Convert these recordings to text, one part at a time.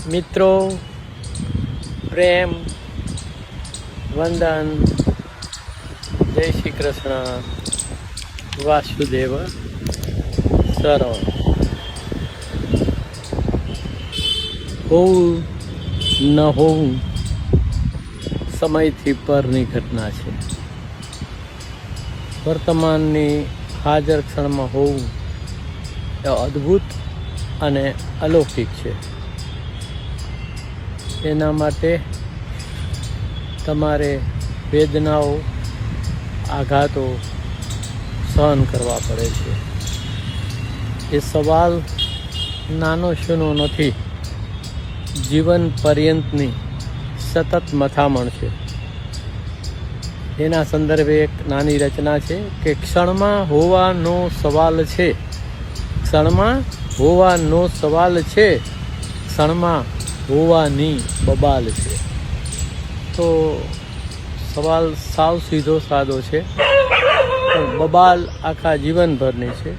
મિત્રો, પ્રેમ, વંદન, જય શ્રી કૃષ્ણ, વાસુદેવ સર્વમ. હોવું ન હોવું સમયથી પરની ઘટના છે. વર્તમાનની હાજર ક્ષણમાં હોવું એ અદ્ભુત અને અલૌકિક છે. એના માટે તમારે વેદનાઓ, આઘાતો સહન કરવા પડે છે. એ સવાલ નાનો શૂનો નથી, જીવન પર્યંતની સતત મથામણ છે. એના સંદર્ભે એક નાની રચના છે કે ક્ષણમાં હોવાનો સવાલ છે, ક્ષણમાં હોવાનો સવાલ છે, ક્ષણમાં હોવાની બબાલ છે. તો સવાલ સાવ સીધો સાદો છે, પણ બબાલ આખા જીવનભરની છે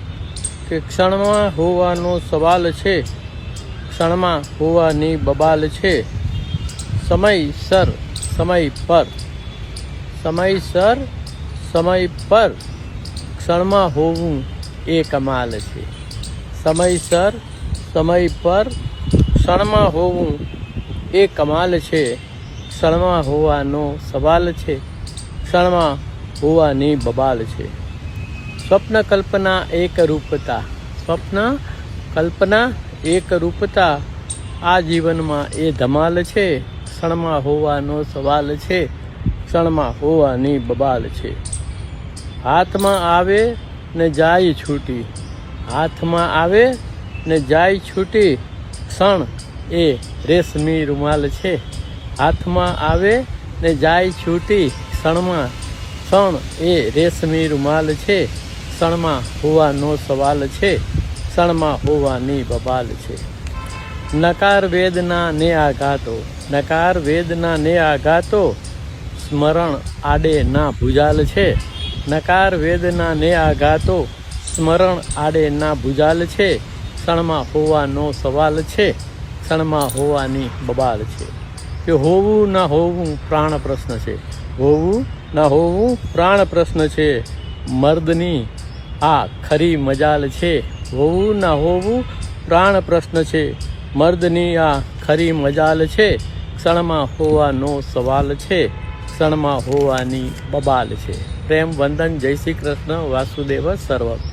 કે ક્ષણમાં હોવાનો સવાલ છે, ક્ષણમાં હોવાની બબાલ છે. સમયસર સમય પર, સમયસર સમય પર ક્ષણમાં હોવું એ કમાલ છે. સમયસર સમય પર ક્ષણમાં હોવું એ કમાલ છે. ક્ષણમાં હોવાનો સવાલ છે, ક્ષણમાં હોવાની બબાલ છે. સ્વપ્ન કલ્પના એક રૂપતા, સ્વપ્ન કલ્પના એક રૂપતા આ જીવનમાં એ ધમાલ છે. ક્ષણમાં હોવાનો સવાલ છે, ક્ષણમાં હોવાની બબાલ છે. હાથમાં આવે ને જાય છૂટી, હાથમાં આવે ને જાય છૂટી ક્ષણ એ રેશમી રૂમાલ છે. હાથમાં આવે ને જાય છૂટી ક્ષણમાં, ક્ષણ એ રેશમી રૂમાલ છે. ક્ષણમાં હોવાનો સવાલ છે, ક્ષણમાં હોવાની બબાલ છે. નકાર વેદના ને આઘાતો, નકાર વેદના ને આઘાતો સ્મરણ આડે ના ભુજાલ છે. નકાર વેદના ને આઘાતો સ્મરણ આડે ના ભુજાલ છે. ક્ષણમાં હોવાનો સવાલ છે, ક્ષણમાં હોવાની બબાલ છે. કે હોવું ન હોવું પ્રાણ પ્રશ્ન છે, હોવું ન હોવું પ્રાણ પ્રશ્ન છે. મર્દની આ ખરી મજાલ છે, હોવું ન હોવું પ્રાણ પ્રશ્ન છે. મર્દની આ ખરી મજાલ છે. ક્ષણમાં હોવાનો સવાલ છે, ક્ષણમાં હોવાની બબાલ છે. પ્રેમ, વંદન, જય શ્રી કૃષ્ણ, વાસુદેવ સર્વમ.